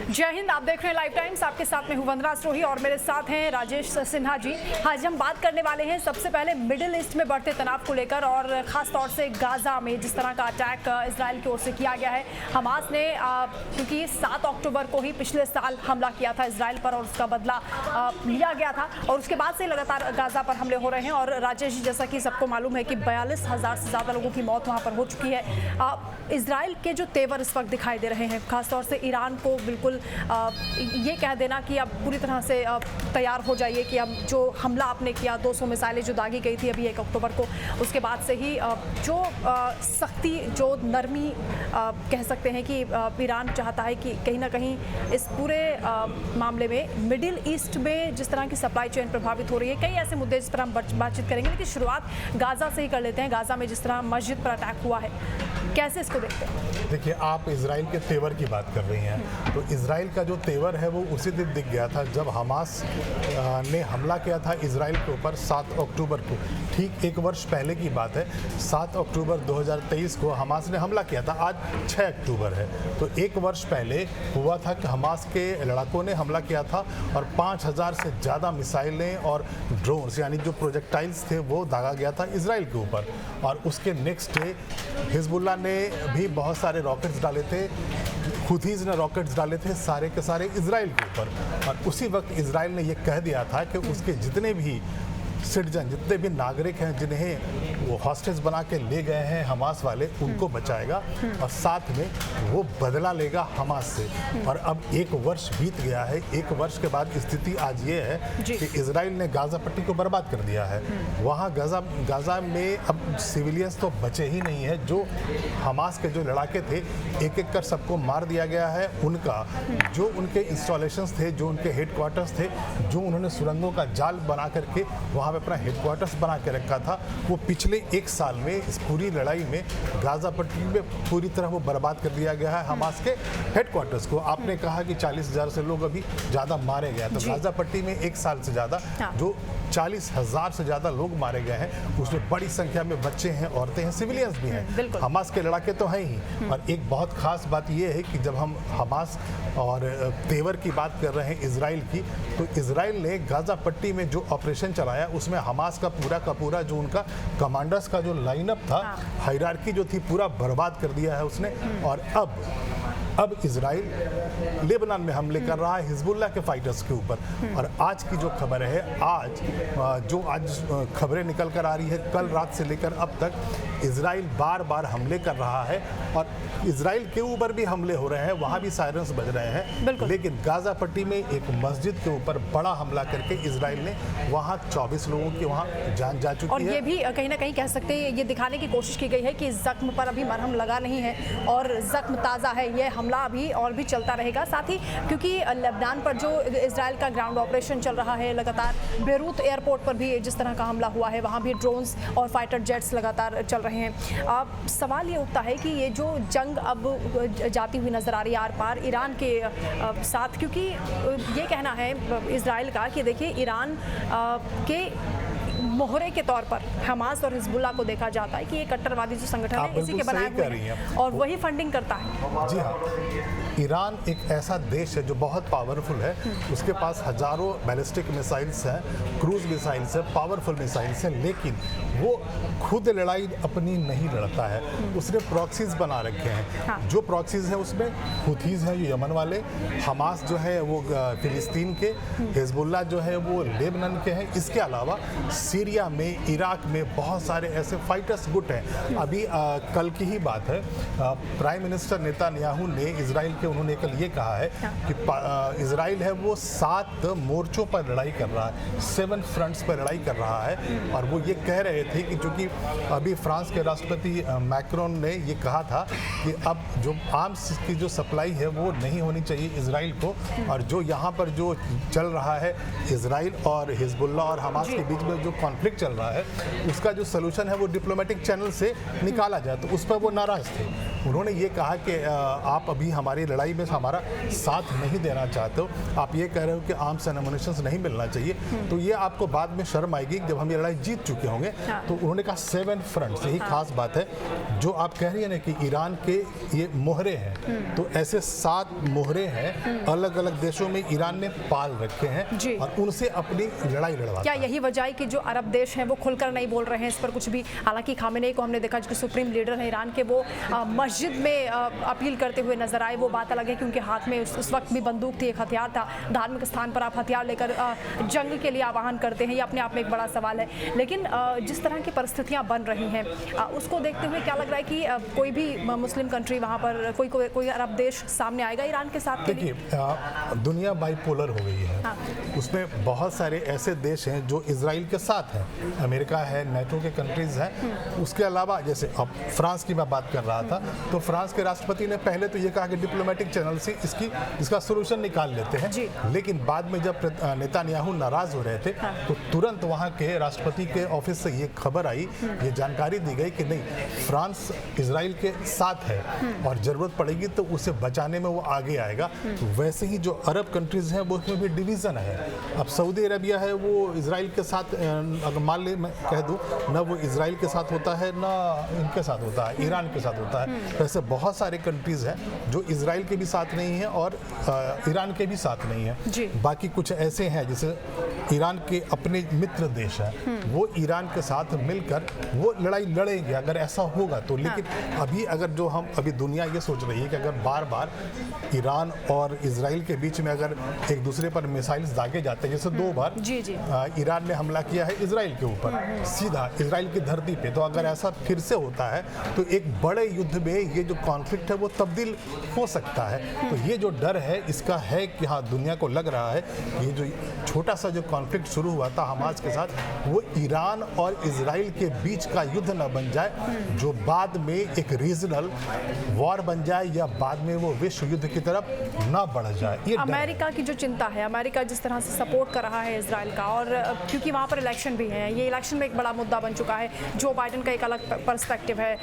जय हिंद। आप देख रहे हैं लाइव टाइम्स। आपके साथ में हूं वंदना स्रोही और मेरे साथ हैं राजेश सिन्हा जी। आज हम बात करने वाले हैं सबसे पहले मिडिल ईस्ट में बढ़ते तनाव को लेकर और खास तौर से गाजा में जिस तरह का अटैक इजराइल की ओर से किया गया है। हमास ने क्योंकि 7 अक्टूबर को ही पिछले साल हमला किया था इजराइल पर और उसका बदला लिया गया था और उसके बाद से लगातार गाजा पर हमले हो रहे हैं। और राजेश जी, जैसा कि सबको मालूम है कि 42,000 से ज़्यादा लोगों की मौत वहाँ पर हो चुकी है। इजराइल के जो तेवर इस वक्त दिखाई दे रहे हैं, खासतौर से ईरान को बिल्कुल ये कह देना कि अब पूरी तरह से तैयार हो जाइए कि अब जो हमला आपने किया 200 मिसाइलें जो दागी गई थी अभी 1 अक्टूबर को, उसके बाद से ही जो सख्ती जो नरमी कह सकते हैं कि ईरान चाहता है कि कहीं ना कहीं इस पूरे मामले में मिडिल ईस्ट में जिस तरह की सप्लाई चेन प्रभावित हो रही है, कई ऐसे मुद्दे जिस पर हम बातचीत करेंगे। लेकिन शुरुआत गाजा से ही कर लेते हैं। गाजा में जिस तरह मस्जिद पर अटैक हुआ है, कैसे इसको देखते हैं? देखिए, आप इजराइल के तेवर की बात कर रही हैं, तो इजराइल का जो तेवर है वो उसी दिन दिख गया था जब हमास ने हमला किया था इजराइल के ऊपर 7 अक्टूबर को। ठीक 1 वर्ष पहले की बात है, 7 अक्टूबर 2023 को हमास ने हमला किया था। आज 6 अक्टूबर है, तो 1 वर्ष पहले हुआ था कि हमास के लड़ाकों ने हमला किया था और 5,000 से ज़्यादा मिसाइलें और ड्रोन्स यानी जो प्रोजेक्टाइल्स थे वो दागा गया था इजराइल के ऊपर। और उसके नेक्स्ट डे हिजबुल्लाह ने भी बहुत सारे रॉकेट्स डाले थे, हुथीज़ ने रॉकेट्स डाले थे सारे के सारे इजराइल के ऊपर। और उसी वक्त इजराइल ने यह कह दिया था कि उसके जितने भी सिटीजन, जितने भी नागरिक हैं जिन्हें वो हॉस्टेज बना के ले गए हैं हमास वाले, उनको बचाएगा और साथ में वो बदला लेगा हमास से। और अब 1 वर्ष बीत गया है। 1 वर्ष के बाद स्थिति आज ये है कि इजराइल ने गाजा पट्टी को बर्बाद कर दिया है। वहाँ गाजा में अब सिविलियंस तो बचे ही नहीं है। जो हमास के जो लड़ाके थे, एक एक कर सबको मार दिया गया है। उनका जो उनके इंस्टॉलेशंस थे, जो उनके हेडक्वार्टर्स थे, जो उन्होंने सुरंगों का जाल बना करके वहाँ अपना हेडक्वार्टर्स बना के रखा था, वो पिछले 1 साल में इस पूरी लड़ाई में गाजा पट्टी में पूरी तरह वो बर्बाद कर दिया गया है हमास के हेडक्वार्टर्स को। आपने कहा कि 40,000 से लोग अभी ज़्यादा मारे गए, तो गाजा पट्टी में 1 साल से ज़्यादा जो 40,000 से ज़्यादा लोग मारे गए हैं, उसमें बड़ी संख्या में बच्चे हैं, औरतें हैं, सिविलियंस भी हैं। हमास के लड़ाके तो हैं ही। और एक बहुत खास बात यह है कि जब हम हमास और तेवर की बात कर रहे हैं इजराइल की, तो इजराइल ने गाजा पट्टी में जो ऑपरेशन चलाया उसमें हमास का पूरा जो उनका कमांडर्स का जो लाइनअप था, हायरार्की जो थी, पूरा बर्बाद कर दिया है उसने। और अब इजराइल लेबनान में हमले कर रहा है हिजबुल्लाह के फाइटर्स के ऊपर। और आज की जो खबर है, आज खबरें निकल कर आ रही है, कल रात से लेकर अब तक इजराइल बार बार हमले कर रहा है और इजराइल के ऊपर भी हमले हो रहे हैं, वहाँ भी सायरन्स बज रहे हैं। लेकिन गाजा पट्टी में एक मस्जिद के ऊपर बड़ा हमला करके इजराइल ने वहाँ 24 लोगों की वहाँ जान जा चुकी है। और ये भी कहीं ना कहीं कह सकते हैं, ये दिखाने की कोशिश की गई है कि जख्म पर अभी मरहम लगा नहीं है और जख्म ताज़ा है। ये हमला अभी और भी चलता रहेगा। साथ ही क्योंकि लेबनान पर जो इजराइल का ग्राउंड ऑपरेशन चल रहा है लगातार, बेरूत एयरपोर्ट पर भी जिस तरह का हमला हुआ है, वहाँ भी ड्रोन्स और फाइटर जेट्स लगातार चल रहे हैं। सवाल ये उठता है कि ये जो जंग अब जाती हुई नजर आ रही है आर पार ईरान के साथ, क्योंकि ये कहना है इजराइल का कि देखिए ईरान के मोहरे के तौर पर हमास और हिजबुल्लाह को देखा जाता है कि ये कट्टरवादी जो संगठन है इसी के बनाए हुए हैं और वही फंडिंग करता है। जी हाँ, ईरान एक ऐसा देश है जो बहुत पावरफुल है। उसके पास हजारों बैलिस्टिक मिसाइल्स हैं, क्रूज मिसाइल्स हैं, पावरफुल मिसाइल्स हैं, लेकिन वो खुद लड़ाई अपनी नहीं लड़ता है। उसने प्रॉक्सीज बना रखे हैं। जो प्रॉक्सीज हैं उसमें हुथीज़ हैं, ये यमन वाले, हमास जो है वो फिलिस्तीन के, हिजबुल्लाह जो है वो लेबनान के हैं। इसके अलावा सीरिया में, इराक में बहुत सारे ऐसे फाइटर्स गुट हैं। अभी कल की ही बात है, प्राइम मिनिस्टर नेतान्याहू ने इजराइल के, उन्होंने कल ये कहा है कि इजराइल है वो 7 मोर्चों पर लड़ाई कर रहा है, 7 फ्रंट्स पर लड़ाई कर रहा है। और वो ये कह रहे थे कि चूँकि अभी फ्रांस के राष्ट्रपति मैक्रोन ने ये कहा था कि अब जो आर्म्स की जो सप्लाई है वो नहीं होनी चाहिए इजराइल को, और जो यहाँ पर जो चल रहा है इजराइल और हिजबुल्लाह और हमास के बीच में जो कॉन्फ्लिक्ट चल रहा है, उसका जो सलूशन है वो डिप्लोमेटिक चैनल से निकाला जाए, तो उस पर वो नाराज़ थे। उन्होंने ये कहा कि आप अभी हमारी लड़ाई में हमारा साथ नहीं देना चाहते हो, आप ये कह रहे हो कि आर्म्स एंड एमुनिशंस नहीं मिलना चाहिए, तो ये आपको बाद में शर्म आएगी जब हम ये लड़ाई जीत चुके होंगे। तो उन्होंने कहा 7 फ्रंट्स, यही खास बात है जो आप कह रही है ना कि ईरान के ये मोहरे हैं, तो ऐसे 7 मोहरे हैं अलग अलग देशों में ईरान ने पाल रखे हैं और उनसे अपनी लड़ाई लड़वा। क्या यही वजह है कि जो अरब देश हैं वो खुलकर नहीं बोल रहे हैं इस पर कुछ भी? हालांकि खामेनेई को हमने देखा जो सुप्रीम लीडर है ईरान के, वो मस्जिद में अपील करते हुए नजर आए। वो बात अलग है कि उनके हाथ में उस वक्त भी बंदूक थी, एक हथियार था। धार्मिक स्थान पर आप हथियार लेकर जंग के लिए आह्वान करते हैं, ये अपने आप में एक बड़ा सवाल है। लेकिन जिस तरह की परिस्थितियां बन रही हैं उसको देखते हुए क्या लग रहा है कि कोई भी मुस्लिम कंट्री वहां पर कोई अरब देश सामने आएगा ईरान के साथ? देखिए, दुनिया बाइपोलर हो गई है। उसमें बहुत सारे ऐसे देश हैं जो इजराइल के साथ हैं, अमेरिका है, नेटो के कंट्रीज हैं। उसके अलावा जैसे अब फ्रांस की मैं बात कर रहा था, तो फ्रांस के राष्ट्रपति ने पहले तो ये कहा कि डिप्लोमेटिक चैनल से इसका सोल्यूशन निकाल लेते हैं, लेकिन बाद में जब नेतान्याहू नाराज हो रहे थे तो तुरंत वहाँ के राष्ट्रपति के ऑफिस से ये खबर आई, ये जानकारी दी गई कि नहीं, फ्रांस इजराइल के साथ है और जरूरत पड़ेगी तो उसे बचाने में वो आगे आएगा। वैसे ही जो अरब कंट्रीज हैं वो उसमें भी डिवीज़न है। अब सऊदी अरबिया है, वो इजराइल के साथ, अगर मान ले मैं कह दूं, ना वो इजराइल के साथ होता है ना इनके साथ होता है, ईरान के साथ होता है। वैसे बहुत सारे कंट्रीज हैं जो इजराइल के भी साथ नहीं हैं और ईरान के भी साथ नहीं हैं। बाकी कुछ ऐसे हैं जैसे ईरान के अपने मित्र देश हैं, वो ईरान के साथ मिलकर वो लड़ाई लड़ेंगे अगर ऐसा होगा तो। लेकिन अभी अगर जो हम अभी दुनिया ये सोच रही है कि अगर बार बार ईरान और इजराइल के बीच में अगर एक दूसरे पर मिसाइल्स दागे जाते हैं, जैसे 2 बार ईरान ने हमला किया है इजराइल के ऊपर सीधा इजराइल की धरती पे, तो अगर ऐसा फिर से होता है तो एक बड़े युद्ध में ये जो कॉन्फ्लिक्ट है वो तब्दील हो सकता है। तो ये जो डर है इसका है कि हाँ, दुनिया को लग रहा है ये जो छोटा सा जो कॉन्फ्लिक्ट शुरू हुआ था हमास के साथ, वो ईरान और इजराइल के बीच का युद्ध न बन जाए जो बाद में एक रीजनल वॉर बन जाए या बाद में वो विश्व युद्ध की तरफ ना बढ़ जाए। ये अमेरिका की जो चिंता है, अमेरिका जिस तरह से सपोर्ट कर रहा है इजराइल का, और क्योंकि वहाँ पर इलेक्शन भी है, ये इलेक्शन में एक बड़ा मुद्दा बन चुका है। जो बाइडेन का एक अलग पर्सपेक्टिव है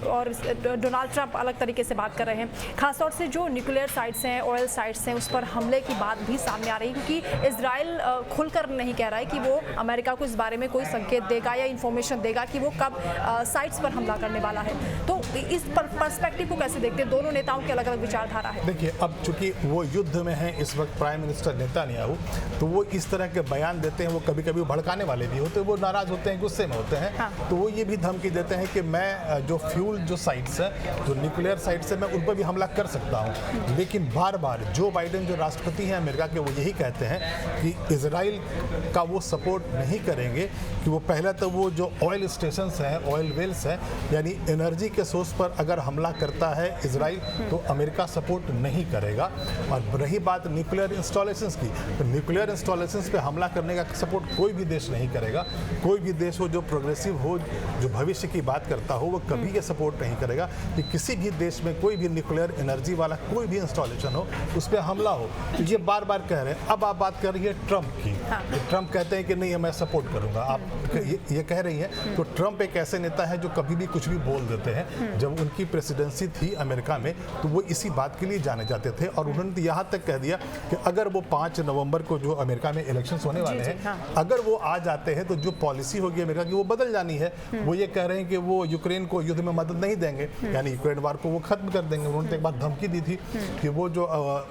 और डोनाल्ड ट्रंप अलग तरीके से बात कर रहे हैं। खासतौर से जो न्यूक्लियर साइट्स हैं, ऑयल साइट्स हैं, उस पर हमले की बात भी सामने आ रही है, क्योंकि इजराइल खुलकर नहीं कह रहा है कि वो अमेरिका को इस बारे में कोई संकेत देगा या इन्फॉर्मेशन देगा कि वो कब साइट्स पर हमला करने वाला है। तो इस पर्सपेक्टिव को कैसे देखते हैं? दोनों नेताओं की अलग अलग विचारधारा है। देखिए, अब चूंकि वो युद्ध में है इस वक्त प्राइम मिनिस्टर नेतान्याहू, तो वो इस तरह के बयान देते हैं, वो कभी कभी भड़काने वाले भी होते हैं, वो नाराज होते हैं, गुस्से में होते हैं। तो वो ये भी धमकी देते हैं कि मैं जो फ्यूल जो साइट्स है, जो न्यूक्लियर साइट्स है, मैं उन पर भी हमला कर सकता हूँ। लेकिन बार बार जो बाइडेन जो राष्ट्रपति हैं अमेरिका के, वो यही कहते हैं कि इजराइल का वो सपोर्ट नहीं करेंगे कि वो पहले तो वो जो ऑयल स्टेशन हैं, ऑयल वेल्स हैं, यानी एनर्जी के सोर्स पर अगर हमला करता है इजराइल तो अमेरिका सपोर्ट नहीं करेगा। और रही बात न्यूक्लियर इंस्टॉलेशंस की, तो न्यूक्लियर इंस्टॉलेशंस पे हमला करने का सपोर्ट कोई भी देश नहीं करेगा। कोई भी देश हो जो प्रोग्रेसिव हो, जो भविष्य की बात करता हो, वो कभी ये सपोर्ट नहीं करेगा कि किसी भी देश में कोई भी न्यूक्लियर एनर्जी वाला कोई भी इंस्टॉलेशन हो उस पर हमला हो। तो ये बार बार कह रहे हैं। अब आप बात कर रही है ट्रंप की, तो ट्रंप कहते हैं कि नहीं, मैं सपोर्ट करूंगा। आप ये कह रही हैं। तो ट्रंप एक ऐसे नेता है जो कभी भी कुछ भी बोल देते हैं। जब उनकी प्रेसिडेंसी थी अमेरिका में तो वो इसी बात के लिए जाने जाते थे, और उन्होंने यहाँ तक कह दिया कि अगर वो 5 नवंबर को जो अमेरिका में इलेक्शंस होने वाले हैं, अगर वो आ जाते हैं तो जो पॉलिसी होगी अमेरिका की वो बदल जानी है। वो ये कह रहे हैं कि वो यूक्रेन को युद्ध में मदद नहीं देंगे, यानी यूक्रेन वार को वो खत्म कर देंगे। उन्होंने एक बार धमकी दी थी कि वो जो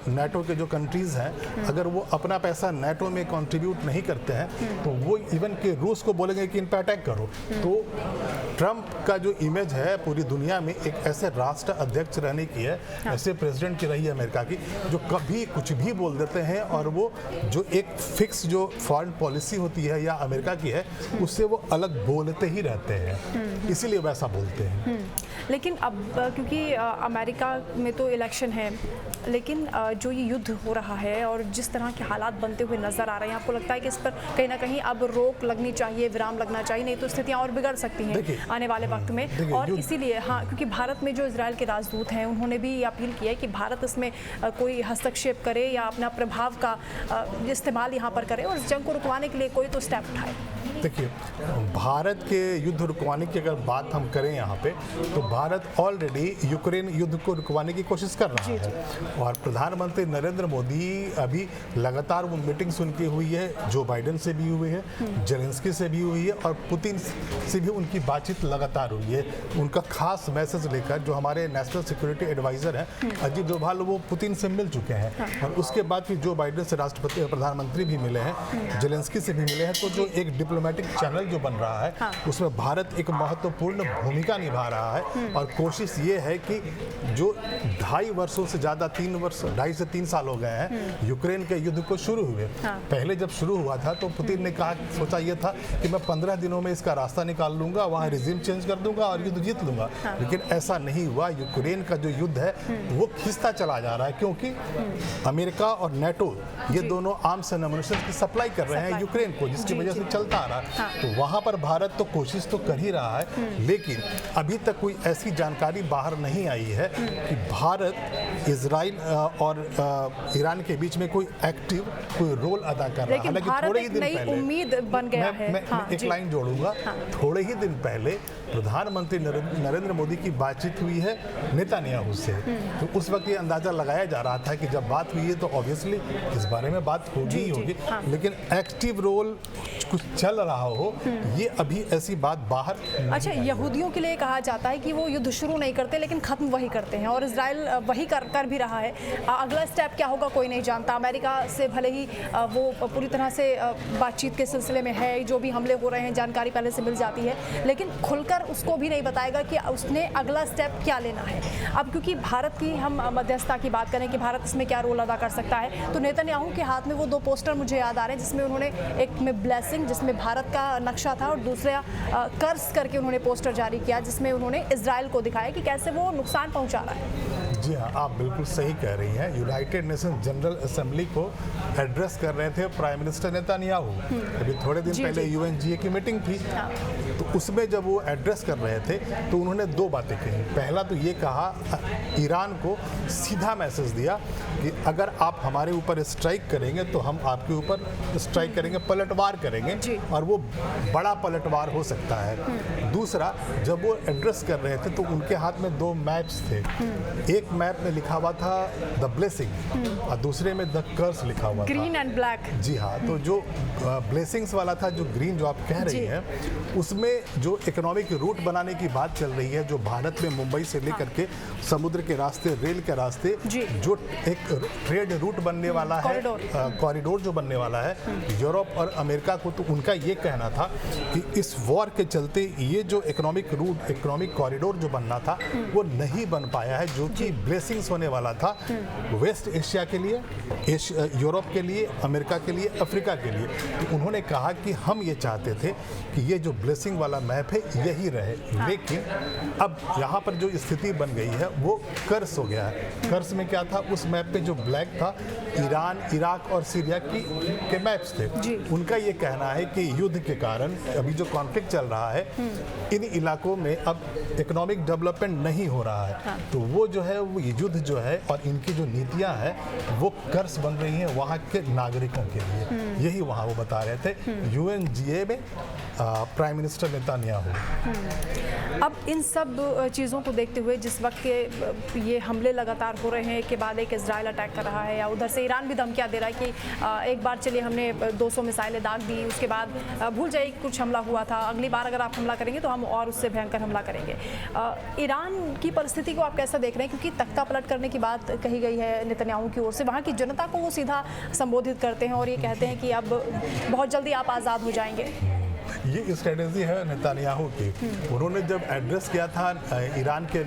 नेटो के जो कंट्रीज हैं, अगर वो अपना पैसा नेटो में कंट्रीब्यूट नहीं करते हैं तो वो इवन के रूस को बोलेंगे कि इन पर अटैक करो। तो ट्रंप का जो इमेज है पूरी दुनिया में एक ऐसे राष्ट्र अध्यक्ष रहने की है, ऐसे प्रेसिडेंट की रही है अमेरिका की, जो कभी कुछ भी बोल देते हैं और वो जो एक फिक्स जो फॉरेन पॉलिसी होती है या अमेरिका की है उससे वो अलग बोलते ही रहते हैं, इसीलिए वैसा बोलते हैं। लेकिन अब क्योंकि अमेरिका में तो इलेक्शन है, लेकिन जो ये युद्ध हो रहा है और जिस तरह के हालात बनते हुए नजर आ रहे हैं, आपको लगता है कि इस पर कहीं ना कहीं अब रोक लगनी चाहिए, विराम लगना चाहिए, नहीं तो स्थितियां और बिगड़ सकती हैं आने वाले वक्त में? और इसीलिए हाँ, क्योंकि भारत में जो इजराइल के राजदूत हैं उन्होंने भी अपील की है कि भारत इसमें कोई हस्तक्षेप करे या अपना प्रभाव का इस्तेमाल यहाँ पर करे और इस जंग को रुकवाने के लिए कोई तो स्टेप उठाए। देखिए, भारत के युद्ध रुकवाने की अगर बात हम करें यहाँ पे, तो भारत ऑलरेडी यूक्रेन युद्ध को रुकवाने की कोशिश कर रहा है और प्रधानमंत्री नरेंद्र मोदी अभी लगातार वो मीटिंग्स उनकी हुई है, जो बाइडेन से भी हुई है, जेलेंस्की से भी हुई है और पुतिन से भी उनकी बातचीत लगातार हुई है। उनका खास मैसेज लेकर जो हमारे नेशनल सिक्योरिटी एडवाइजर हैं अजीत डोभाल, वो पुतिन से मिल चुके हैं और उसके बाद फिर जो बाइडेन से राष्ट्रपति प्रधानमंत्री भी मिले हैं, जेलेंस्की से भी मिले हैं। तो जो एक डिप्लोमेटिक चैनल जो बन रहा है उसमें भारत एक महत्वपूर्ण भूमिका निभा रहा है और कोशिश ये है कि जो 2.5 वर्षों से ज़्यादा 2.5 से 3 साल हो गए हैं यूक्रेन के युद्ध को शुरू हुए। पहले जब शुरू हुआ था तो पुतिन ने कहा, सोचा ये था कि मैं 15 दिनों में इसका रास्ता निकाल लूंगा, वहाँ रिजीम चेंज कर दूंगा और युद्ध जीत लूंगा, लेकिन ऐसा नहीं हुआ। यूक्रेन का जो युद्ध है वो खिंचता चला जा रहा है क्योंकि अमेरिका और नेटो ये दोनों आर्म्स एंड एम्युनिशन की सप्लाई कर रहे हैं यूक्रेन को, जिसकी वजह से चलता आ रहा है। तो वहाँ पर भारत तो कोशिश तो कर ही रहा है, लेकिन अभी तक कोई ऐसी जानकारी बाहर नहीं आई है कि भारत इजराइल और ईरान के बीच में कोई एक्टिव कोई रोल अदा कर रहा है। लेकिन थोड़े ही दिन पहले उम्मीद बन गया है। मैं एक लाइन जोड़ूंगा, थोड़े ही दिन पहले प्रधानमंत्री नरेंद्र मोदी की बातचीत हुई है नेतन्याहू से, तो उस वक्त ये अंदाजा लगाया जा रहा था कि जब बात हुई है तो ऑब्वियसली इस बारे में बात होगी ही होगी, लेकिन एक्टिव रोल कुछ चल रहा हो ये अभी ऐसी बात बाहर नहीं। अच्छा, यहूदियों के लिए कहा जाता है कि वो युद्ध शुरू नहीं करते लेकिन खत्म वही करते हैं और इजराइल वही कर भी रहा है। अगला स्टेप क्या होगा कोई नहीं जानता। अमेरिका से भले ही वो पूरी तरह से बातचीत के सिलसिले में है, जो भी हमले हो रहे हैं जानकारी पहले से मिल जाती है, लेकिन खुलकर उसको भी नहीं बताएगा कि उसने अगला स्टेप क्या लेना है। अब क्योंकि भारत की हम मध्यस्थता की बात करें कि भारत इसमें क्या रोल अदा कर सकता है, तो नेतन्याहू के हाथ में वो 2 पोस्टर मुझे याद आ रहे हैं जिसमें उन्होंने एक में ब्लेसिंग जिसमें भारत का नक्शा था और दूसरा कर्ज करके उन्होंने पोस्टर जारी किया जिसमें उन्होंने इजराइल को दिखाया कि कैसे वो नुकसान पहुंचा रहा है। जी हाँ, आप बिल्कुल सही कह रही हैं। यूनाइटेड नेशन जनरल असेंबली को एड्रेस कर रहे थे प्राइम मिनिस्टर नेतन्याहू। अभी थोड़े दिन पहले यूएनजीए की मीटिंग थी, तो उसमें जब वो एड्रेस कर रहे थे तो उन्होंने 2 बातें कही। पहला तो ये कहा, ईरान को सीधा मैसेज दिया कि अगर आप हमारे ऊपर स्ट्राइक करेंगे तो हम आपके ऊपर स्ट्राइक करेंगे, पलटवार करेंगे और वो बड़ा पलटवार हो सकता है। दूसरा, जब वो एड्रेस कर रहे थे तो उनके हाथ में 2 मैप्स थे। एक मैप में लिखा हुआ था द ब्लेसिंग और दूसरे में द कर्स लिखा हुआ था, ग्रीन एंड ब्लैक। जी हाँ, तो जो ब्लेसिंग्स वाला था, जो ग्रीन जो आप कह रही हैं, उसमें जो इकोनॉमिक रूट बनाने की बात चल रही है, जो भारत में मुंबई से लेकर के समुद्र के रास्ते, रेल के रास्ते जो एक ट्रेड रूट बनने वाला है, कॉरिडोर जो बनने वाला है यूरोप और अमेरिका को, तो उनका ये कहना था कि इस वॉर के चलते ये जो इकोनॉमिक रूट, इकोनॉमिक कॉरिडोर जो बनना था वो नहीं बन पाया है, जो कि ब्लेसिंग्स होने वाला था वेस्ट एशिया के लिए, यूरोप के लिए, अमेरिका के लिए, अफ्रीका के लिए। तो उन्होंने कहा कि हम ये चाहते थे कि ये जो ब्लेसिंग वाला मैप है यही रहे, लेकिन अब यहाँ पर जो स्थिति बन गई है वो कर्स हो गया है। कर्स में क्या था, उस मैप पे जो ब्लैक था ईरान, इराक और सीरिया के मैप्स थे। उनका ये कहना है कि युद्ध के कारण अभी जो कॉन्फ्लिक्ट चल रहा है इन इलाकों में अब इकोनॉमिक डेवलपमेंट नहीं हो रहा है, तो वो जो है वो युद्ध जो है और इनकी जो नीतियां हैं वो कर्स बन रही हैं वहाँ के नागरिकों के लिए। यही वहाँ वो बता रहे थे यूएनजीए में प्राइम मिनिस्टर नेतन्याहू। अब इन सब चीज़ों को देखते हुए जिस वक्त के ये हमले लगातार हो रहे हैं, एक के बाद एक इजराइल अटैक कर रहा है या उधर से ईरान भी धमकियां दे रहा है कि एक बार चलिए हमने 200 मिसाइलें दाग दी, उसके बाद भूल जाइए कुछ हमला हुआ था, अगली बार अगर आप हमला करेंगे तो हम और उससे भयंकर हमला करेंगे। ईरान की परिस्थिति को आप कैसा देख रहे हैं, क्योंकि तख्ता पलट करने की बात कही गई है नेतन्याहू की ओर से, वहाँ की जनता को वो सीधा संबोधित करते हैं और ये कहते हैं कि अब बहुत जल्दी आप आज़ाद हो जाएंगे। ये स्ट्रेटेजी है नेतन्याहू की। उन्होंने जब एड्रेस किया था ईरान के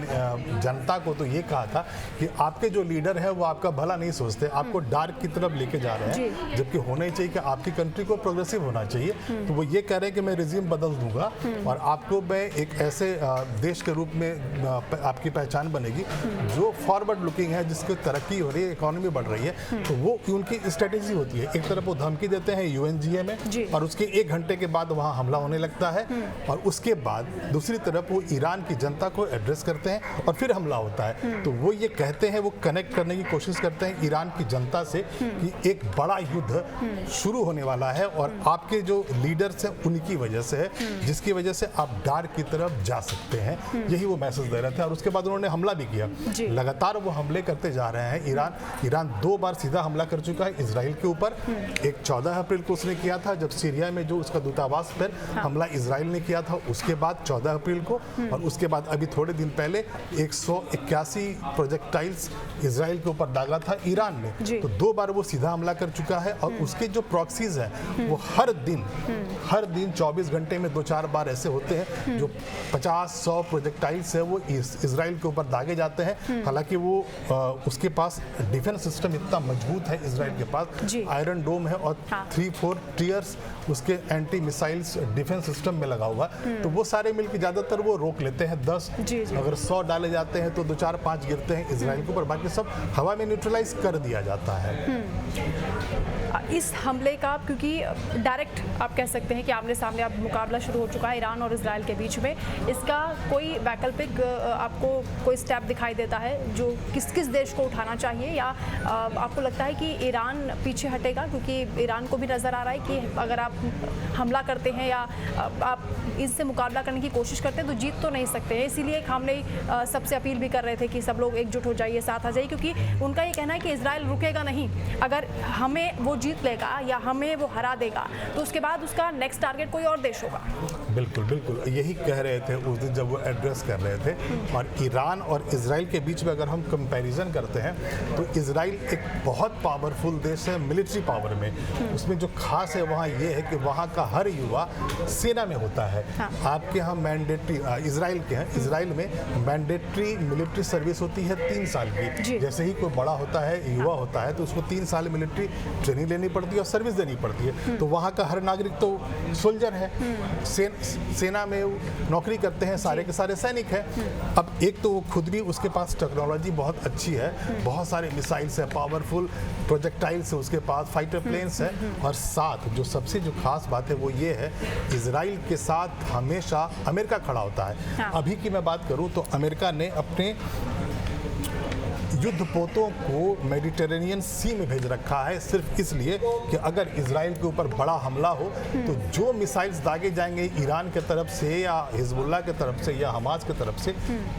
जनता को तो ये कहा था कि आपके जो लीडर हैं वो आपका भला नहीं सोचते, आपको डार्क की तरफ लेके जा रहे हैं, जबकि होना ही चाहिए कि आपकी कंट्री को प्रोग्रेसिव होना चाहिए। तो वो ये कह रहे हैं कि मैं रिजीम बदल दूंगा और आपको मैं एक ऐसे देश के रूप में आपकी पहचान बनेगी जो फॉरवर्ड लुकिंग है, जिसकी तरक्की हो रही है, इकोनॉमी बढ़ रही है। तो वो उनकी स्ट्रेटेजी होती है। एक तरफ वो धमकी देते हैं यूएनजीए में और उसके 1 घंटे के बाद वहाँ हमला होने लगता है और उसके बाद दूसरी तरफ वो ईरान की जनता को एड्रेस करते हैं और फिर हमला होता है। तो वो ये कहते हैं, वो कनेक्ट करने की कोशिश करते हैं ईरान की जनता से कि एक बड़ा युद्ध शुरू होने वाला है और आपके जो लीडर्स हैं उनकी वजह से है, जिसकी वजह से आप डार्क की तरफ जा सकते हैं। यही वो मैसेज दे रहे थे और उसके बाद उन्होंने हमला भी किया। लगातार वो हमले करते जा रहे हैं। ईरान 2 बार सीधा हमला कर चुका है इजराइल के ऊपर। एक 14 अप्रैल को उसने किया था, जब सीरिया में जो उसका दूतावास पर हमला इजराइल ने किया था, उसके बाद 14 अप्रैल को, और उसके बाद अभी थोड़े दिन पहले 181 प्रोजेक्टाइल्स इजराइल के ऊपर दागा था ईरान ने। तो 2 बार वो सीधा हमला कर चुका है और उसके जो प्रॉक्सीज हैं वो हर दिन 24 घंटे में 2-4 बार ऐसे होते हैं जो 50-100 प्रोजेक्टाइल्स है वो इजराइल के ऊपर दागे जाते हैं। हालांकि वो उसके पास डिफेंस सिस्टम इतना मजबूत है इजराइल के पास, आयरन डोम है और 3-4 टियर्स उसके एंटी मिसाइल्स डिफेंस सिस्टम में लगा हुआ है। तो वो सारे मिलकर ज़्यादातर वो रोक लेते हैं। 10 अगर 100 डाले जाते हैं तो 2-4-5 गिरते हैं इजराइल के ऊपर, बाकी सब हवा में न्यूट्रलाइज कर दिया जाता है। इस हमले का, क्योंकि डायरेक्ट आप कह सकते हैं कि आमने सामने अब मुकाबला शुरू हो चुका है ईरान और इजराइल के बीच में, इसका कोई वैकल्पिक आपको कोई स्टेप दिखाई देता है जो किस देश को उठाना चाहिए, या आपको लगता है कि ईरान पीछे हटेगा? क्योंकि ईरान को भी नज़र आ रहा है कि अगर आप हमला करते हैं या आप इससे मुकाबला करने की कोशिश करते हैं तो जीत तो नहीं सकते हैं। इसीलिए हमने सबसे अपील भी कर रहे थे कि सब लोग एकजुट हो जाइए, साथ आ जाइए, क्योंकि उनका ये कहना है कि इजराइल रुकेगा नहीं। अगर हमें वो जीत लेगा या हमें वो हरा देगा तो उसके बाद उसका नेक्स्ट टारगेट कोई और देश होगा। बिल्कुल बिल्कुल यही कह रहे थे उस दिन जब वो एड्रेस कर रहे थे। और ईरान और इजराइल के बीच में अगर हम कंपैरिजन करते हैं तो इजराइल एक बहुत पावरफुल देश है मिलिट्री पावर में। उसमें जो खास है वहाँ ये है कि वहाँ का हर युवा सेना में होता है। आपके यहाँ मैंडेटरी इजराइल में मैंडेटरी मिलिट्री सर्विस होती है 3 साल की। जैसे ही कोई बड़ा होता है, युवा होता है, तो उसको 3 साल मिलिट्री ट्रेनिंग लेनी पड़ती है और सर्विस देनी पड़ती है। तो वहाँ का हर नागरिक तो सोल्जर है, सेना में नौकरी करते हैं, सारे के सारे सैनिक हैं। अब एक तो वो खुद भी, उसके पास टेक्नोलॉजी बहुत अच्छी है, बहुत सारे मिसाइल्स है, पावरफुल प्रोजेक्टाइल्स है उसके पास, फाइटर प्लेन्स है। और साथ जो सबसे जो खास बात है वो ये है, इजराइल के साथ हमेशा अमेरिका खड़ा होता है। अभी की मैं बात करूं तो अमेरिका ने अपने युद्धपोतों को मेडिटेरेनियन सी में भेज रखा है, सिर्फ इसलिए कि अगर इजराइल के ऊपर बड़ा हमला हो तो जो मिसाइल्स दागे जाएंगे ईरान के तरफ से या हिजबुल्लाह के तरफ से या हमास के तरफ से,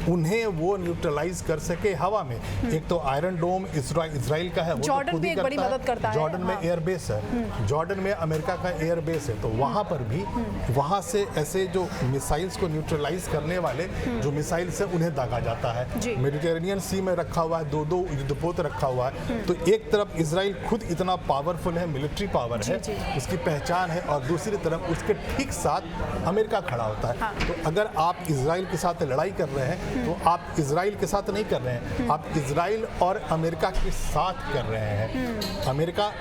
उन्हें वो न्यूट्रलाइज कर सके हवा में। एक तो आयरन डोम इजराइल का है, वो जॉर्डन भी एक बड़ी मदद करता है। जॉर्डन में एयरबेस है, जॉर्डन में अमेरिका का एयरबेस है, तो वहाँ पर भी वहाँ से ऐसे जो मिसाइल्स को न्यूट्रलाइज करने वाले जो मिसाइल्स है उन्हें दागा जाता है। मेडिटेरेनियन सी में रखा हुआ है, 2 युद्धपोत रखा हुआ है। तो एक तरफ इजराइल खुद इतना पावरफुल है, मिलिट्री पावर है, उसकी पहचान है, और दूसरी तरफ उसके ठीक साथ अमेरिका खड़ा होता है। तो अगर आप इजराइल के साथ लड़ाई कर रहे हैं तो आप इजराइल के साथ नहीं कर रहे हैं, आप इजराइल और अमेरिका के साथ कर रहे हैं। अमेरिका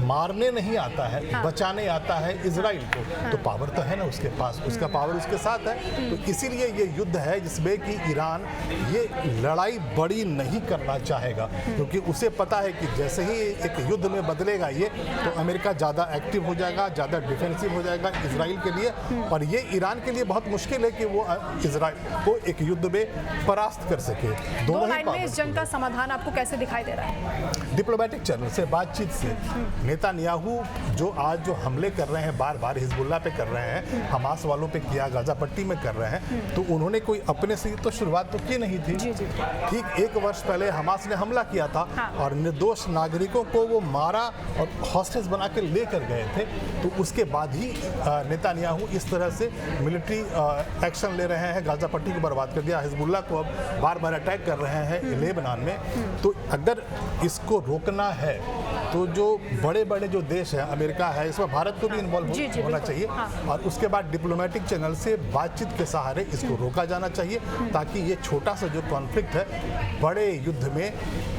मारने नहीं आता है, बचाने आता है इजराइल को। तो पावर तो है ना उसके पास, उसका पावर उसके साथ है। तो इसीलिए ये युद्ध है जिसमें कि ईरान ये लड़ाई बड़ी नहीं करना चाहेगा, क्योंकि उसे पता है कि जैसे ही एक युद्ध में बदलेगा ये, तो अमेरिका ज़्यादा एक्टिव हो जाएगा, ज़्यादा डिफेंसिव हो जाएगा इजराइल के लिए। और ये ईरान के लिए बहुत मुश्किल है कि वो इजराइल को एक युद्ध में परास्त कर सके। दो लाइन में इस जंग का समाधान आपको कैसे दिखाई दे रहा है? डिप्लोमेटिक चैनल से, बातचीत से। नेतान्याहू जो आज जो हमले कर रहे हैं, बार बार हिजबुल्लाह पे कर रहे हैं, हमास वालों पे किया, गाजा पट्टी में कर रहे हैं, तो उन्होंने कोई अपने से तो शुरुआत तो की नहीं थी। ठीक 1 वर्ष पहले हमास ने हमला किया था और निर्दोष नागरिकों को वो मारा और हॉस्टेज बना के लेकर गए थे। तो उसके बाद ही नेतान्याहू इस तरह से मिलिट्री एक्शन ले रहे हैं, गाजा पट्टी को बर्बाद कर दिया, हिजबुल्लाह को अब बार बार अटैक कर रहे हैं लेबनान में। तो अगर इसको रोकना है तो जो बड़े बड़े जो देश हैं, अमेरिका है, इसमें भारत को भी इन्वॉल्व होना चाहिए। और उसके बाद डिप्लोमेटिक चैनल से बातचीत के सहारे इसको रोका जाना चाहिए, ताकि ये छोटा सा जो कॉन्फ्लिक्ट है बड़े युद्ध में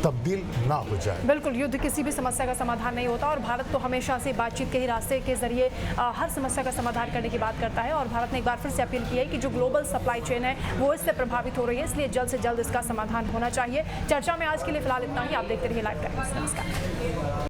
तब्दील ना हो जाए। बिल्कुल, युद्ध किसी भी समस्या का समाधान नहीं होता और भारत तो हमेशा से बातचीत के ही रास्ते के जरिए हर समस्या का समाधान करने की बात करता है। और भारत ने एक बार फिर से अपील की है कि जो ग्लोबल सप्लाई चेन है वो इससे प्रभावित हो रही है, इसलिए जल्द से जल्द इसका समाधान होना चाहिए। चर्चा में आज के लिए फिलहाल इतना ही। आप देखते रहिए लाइव टाइम्स। नमस्कार।